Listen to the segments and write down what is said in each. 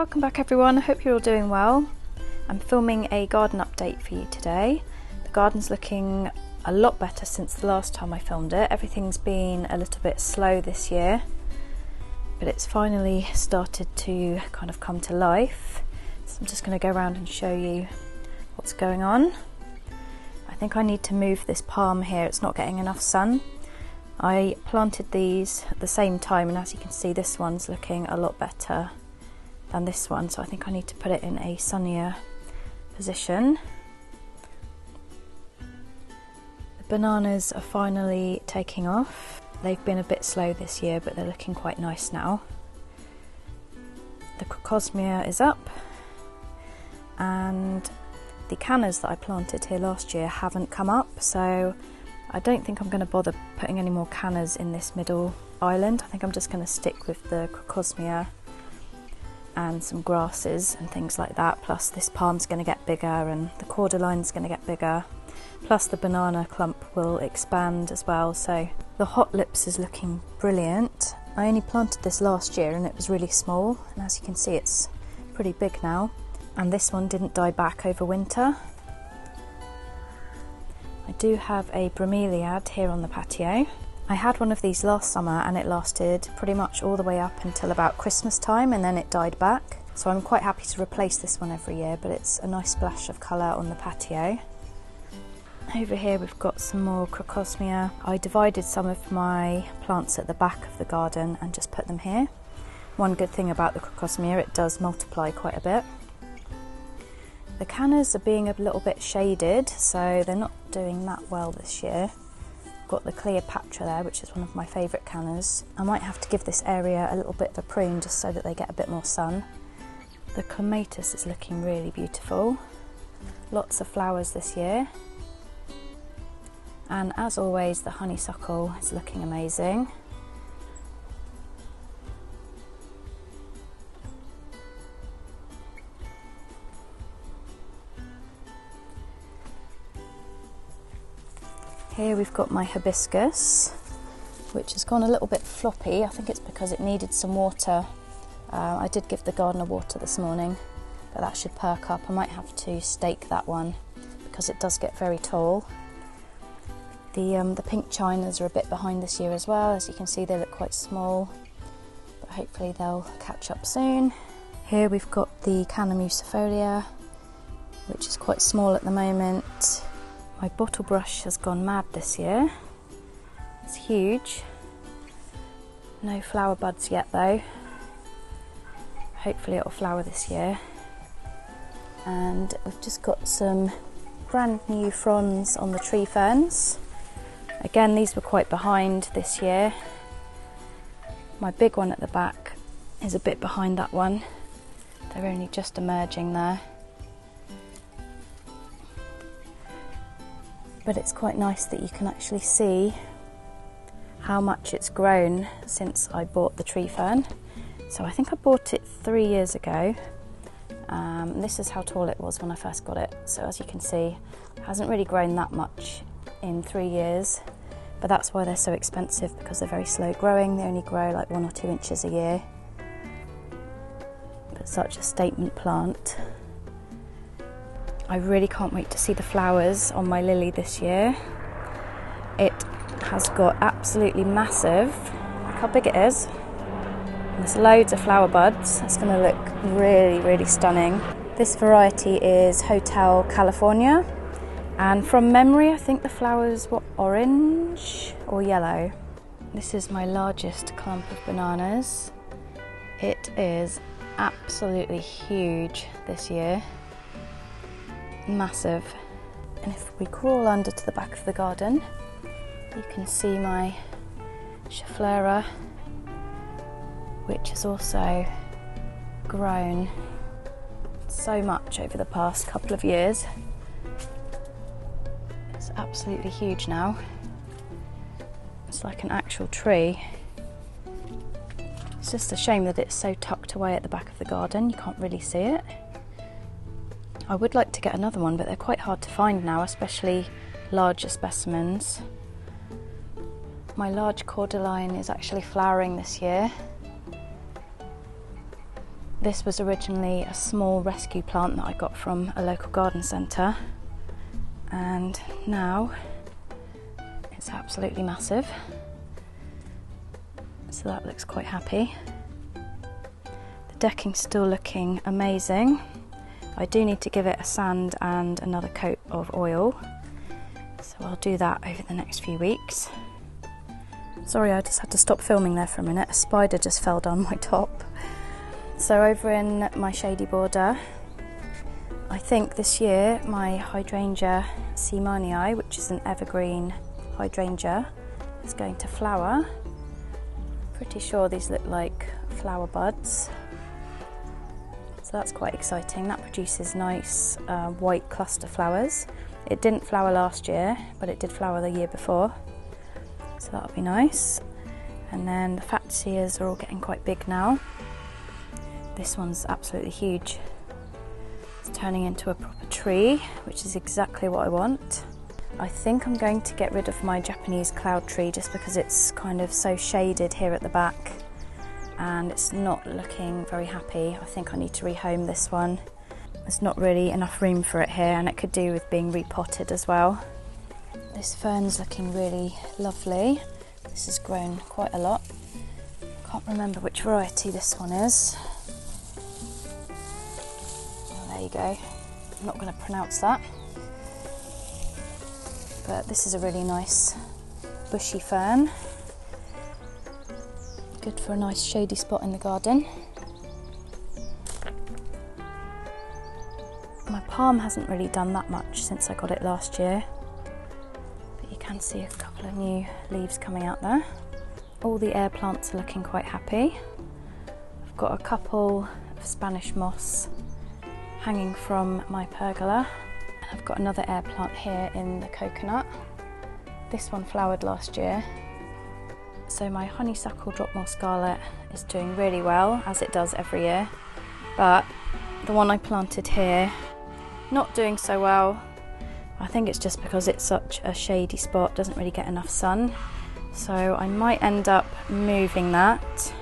Welcome back everyone, I hope you're all doing well. I'm filming a garden update for you today. The garden's looking a lot better since the last time I filmed it. Everything's been a little bit slow this year, but it's finally started to kind of come to life. So I'm just going to go around and show you what's going on. I think I need to move this palm here, it's not getting enough sun. I planted these at the same time and as you can see this one's looking a lot better than this one, so I think I need to put it in a sunnier position. The bananas are finally taking off. They've been a bit slow this year but they're looking quite nice now. The crocosmia is up and the cannas that I planted here last year haven't come up, so I don't think I'm going to bother putting any more cannas in this middle island. I think I'm just going to stick with the crocosmia and some grasses and things like that, plus this palm's going to get bigger and the cordylion's going to get bigger, plus the banana clump will expand as well. So the hot lips is looking brilliant. I only planted this last year and it was really small, and as you can see it's pretty big now, and this one didn't die back over winter. I do have a bromeliad here on the patio. I had one of these last summer and it lasted pretty much all the way up until about Christmas time and then it died back. So I'm quite happy to replace this one every year, but it's a nice splash of colour on the patio. Over here we've got some more crocosmia. I divided some of my plants at the back of the garden and just put them here. One good thing about the crocosmia, it does multiply quite a bit. The cannas are being a little bit shaded, so they're not doing that well this year. I've got the Cleopatra there, which is one of my favourite cannas. I might have to give this area a little bit of a prune just so that they get a bit more sun. The clematis is looking really beautiful. Lots of flowers this year. And as always, the honeysuckle is looking amazing. Here we've got my hibiscus, which has gone a little bit floppy. I think it's because it needed some water. I did give the gardener water this morning, but that should perk up. I might have to stake that one because it does get very tall. The pink chinas are a bit behind this year as well. As you can see, they look quite small, but hopefully they'll catch up soon. Here we've got the Canna musifolia, which is quite small at the moment. My bottle brush has gone mad this year. It's huge. No flower buds yet though. Hopefully it'll flower this year. And we've just got some brand new fronds on the tree ferns. Again, these were quite behind this year. My big one at the back is a bit behind that one. They're only just emerging there. But it's quite nice that you can actually see how much it's grown since I bought the tree fern. So I think I bought it 3 years ago. This is how tall it was when I first got it. So as you can see, it hasn't really grown that much in 3 years, but that's why they're so expensive, because they're very slow growing. They only grow like 1 or 2 inches a year. But such a statement plant. I really can't wait to see the flowers on my lily this year. It has got absolutely massive, look how big it is. And there's loads of flower buds. It's going to look really, really stunning. This variety is Hotel California, and from memory I think the flowers were orange or yellow. This is my largest clump of bananas. It is absolutely huge this year. Massive. And if we crawl under to the back of the garden, you can see my Schefflera, which has also grown so much over the past couple of years. It's absolutely huge now. It's like an actual tree. It's just a shame that it's so tucked away at the back of the garden, you can't really see it. I would like to get another one, but they're quite hard to find now, especially larger specimens. My large cordylien is actually flowering this year. This was originally a small rescue plant that I got from a local garden centre, and now it's absolutely massive. So that looks quite happy. The decking's still looking amazing. I do need to give it a sand and another coat of oil, so I'll do that over the next few weeks. Sorry, I just had to stop filming there for a minute. A spider just fell down my top. So over in my shady border, I think this year my hydrangea seemanni, which is an evergreen hydrangea, is going to flower. Pretty sure these look like flower buds. So that's quite exciting. That produces nice white cluster flowers. It didn't flower last year, but it did flower the year before. So that'll be nice. And then the fatsias are all getting quite big now. This one's absolutely huge. It's turning into a proper tree, which is exactly what I want. I think I'm going to get rid of my Japanese cloud tree just because it's kind of so shaded here at the back and it's not looking very happy. I think I need to rehome this one. There's not really enough room for it here, and it could do with being repotted as well. This fern's looking really lovely. This has grown quite a lot. Can't remember which variety this one is. There you go. I'm not going to pronounce that. But this is a really nice bushy fern. Good for a nice shady spot in the garden. My palm hasn't really done that much since I got it last year. But you can see a couple of new leaves coming out there. All the air plants are looking quite happy. I've got a couple of Spanish moss hanging from my pergola. And I've got another air plant here in the coconut. This one flowered last year. So my honeysuckle dropmore scarlet is doing really well, as it does every year. But the one I planted here, not doing so well. I think it's just because it's such a shady spot, doesn't really get enough sun. So I might end up moving that.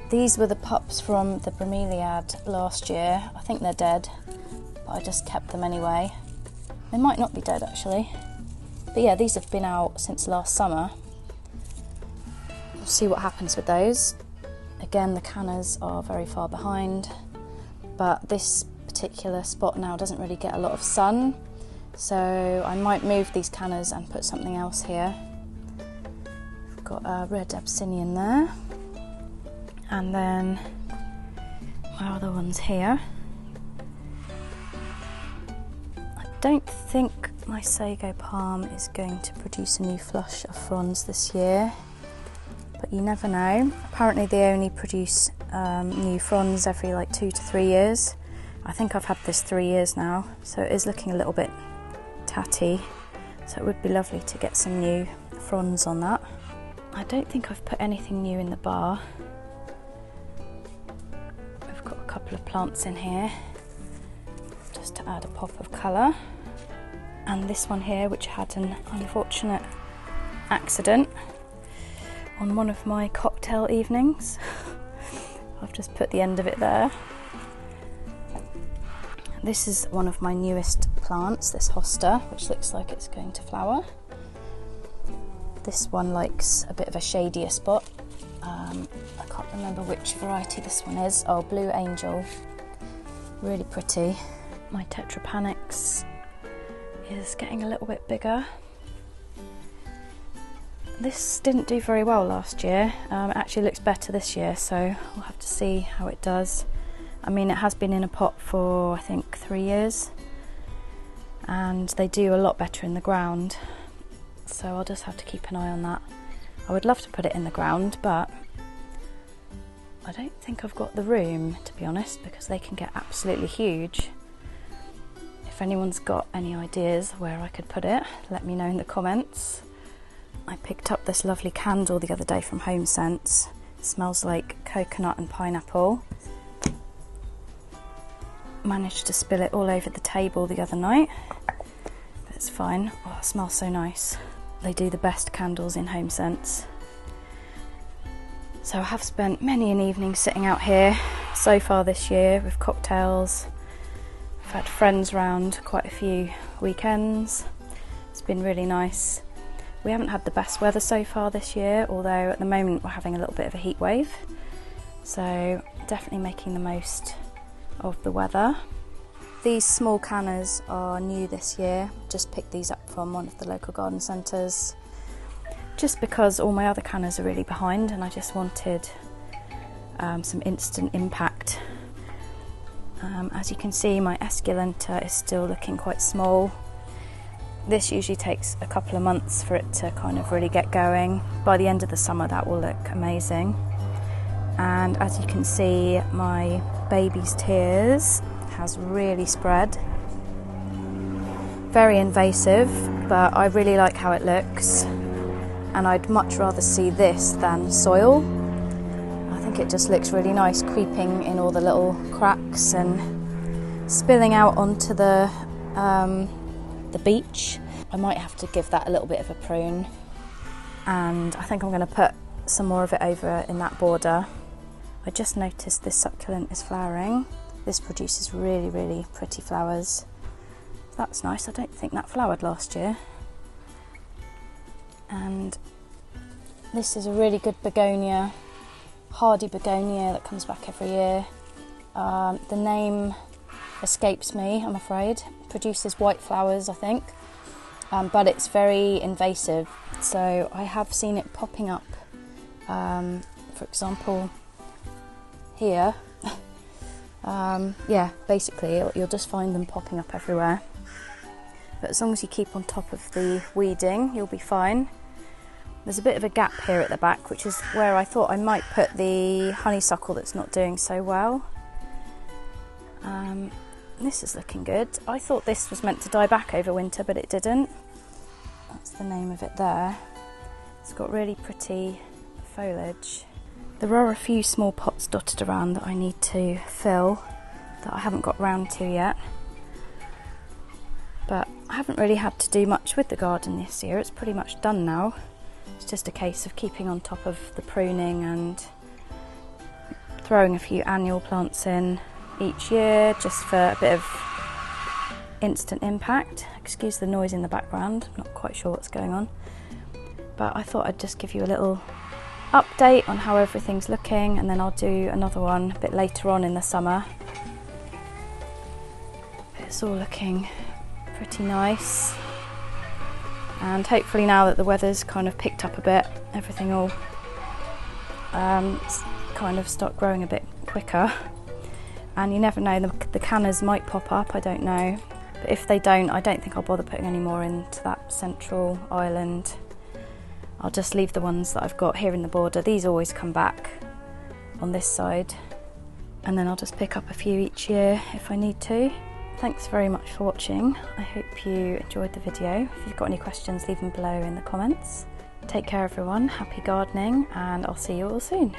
These were the pups from the bromeliad last year. I think they're dead, but I just kept them anyway. They might not be dead actually. But yeah, these have been out since last summer. We'll see what happens with those. Again, the cannas are very far behind, but this particular spot now doesn't really get a lot of sun. So I might move these cannas and put something else here. I've got a red Abyssinian there. And then my other ones here. I don't think my sago palm is going to produce a new flush of fronds this year, but you never know. Apparently they only produce new fronds every like 2 to 3 years. I think I've had this 3 years now, so it is looking a little bit tatty, so it would be lovely to get some new fronds on that. I don't think I've put anything new in the bar. We've got a couple of plants in here just to add a pop of colour, and this one here, which had an unfortunate accident on one of my cocktail evenings. I've just put the end of it there. This is one of my newest plants, this hosta, which looks like it's going to flower. This one likes a bit of a shadier spot. I can't remember which variety this one is. Oh, Blue Angel. Really pretty. My Tetrapanax is getting a little bit bigger. This didn't do very well last year. It actually looks better this year, so we'll have to see how it does. I mean, it has been in a pot for I think 3 years, and they do a lot better in the ground, so I'll just have to keep an eye on that. I would love to put it in the ground, but I don't think I've got the room, to be honest, because they can get absolutely huge. If anyone's got any ideas where I could put it, let me know in the comments. I picked up this lovely candle the other day from Home Sense. It smells like coconut and pineapple. Managed to spill it all over the table the other night, but it's fine. Oh, it smells so nice. They do the best candles in Home Sense. So I have spent many an evening sitting out here so far this year with cocktails. I've had friends round quite a few weekends. It's been really nice. We haven't had the best weather so far this year, although at the moment we're having a little bit of a heat wave. So definitely making the most of the weather. These small canners are new this year. Just picked these up from one of the local garden centres. Just because all my other canners are really behind and I just wanted some instant impact. As you can see, my esculenta is still looking quite small. This usually takes a couple of months for it to kind of really get going. By the end of the summer that will look amazing. And as you can see, my baby's tears has really spread. Very invasive, but I really like how it looks. And I'd much rather see this than soil. I think it just looks really nice creeping in all the little cracks and spilling out onto the beach. I might have to give that a little bit of a prune, and I think I'm going to put some more of it over in that border. I just noticed this succulent is flowering. This produces really, really pretty flowers. That's nice. I don't think that flowered last year. And this is a really good begonia, hardy begonia that comes back every year. The name escapes me, I'm afraid. It produces white flowers, I think, but it's very invasive. So I have seen it popping up, for example, here. Yeah, basically you'll just find them popping up everywhere. But as long as you keep on top of the weeding, you'll be fine. There's a bit of a gap here at the back, which is where I thought I might put the honeysuckle that's not doing so well. This is looking good. I thought this was meant to die back over winter, but it didn't. That's the name of it there. It's got really pretty foliage. There are a few small pots dotted around that I need to fill that I haven't got round to yet. But I haven't really had to do much with the garden this year. It's pretty much done now. It's just a case of keeping on top of the pruning and throwing a few annual plants in each year just for a bit of instant impact. Excuse the noise in the background, I'm not quite sure what's going on. But I thought I'd just give you a little update on how everything's looking, and then I'll do another one a bit later on in the summer. It's all looking pretty nice. And hopefully now that the weather's kind of picked up a bit, everything will kind of start growing a bit quicker. And you never know, the canners might pop up, I don't know. But if they don't, I don't think I'll bother putting any more into that central island. I'll just leave the ones that I've got here in the border. These always come back on this side. And then I'll just pick up a few each year if I need to. Thanks very much for watching. I hope you enjoyed the video. If you've got any questions, leave them below in the comments. Take care everyone, happy gardening, and I'll see you all soon.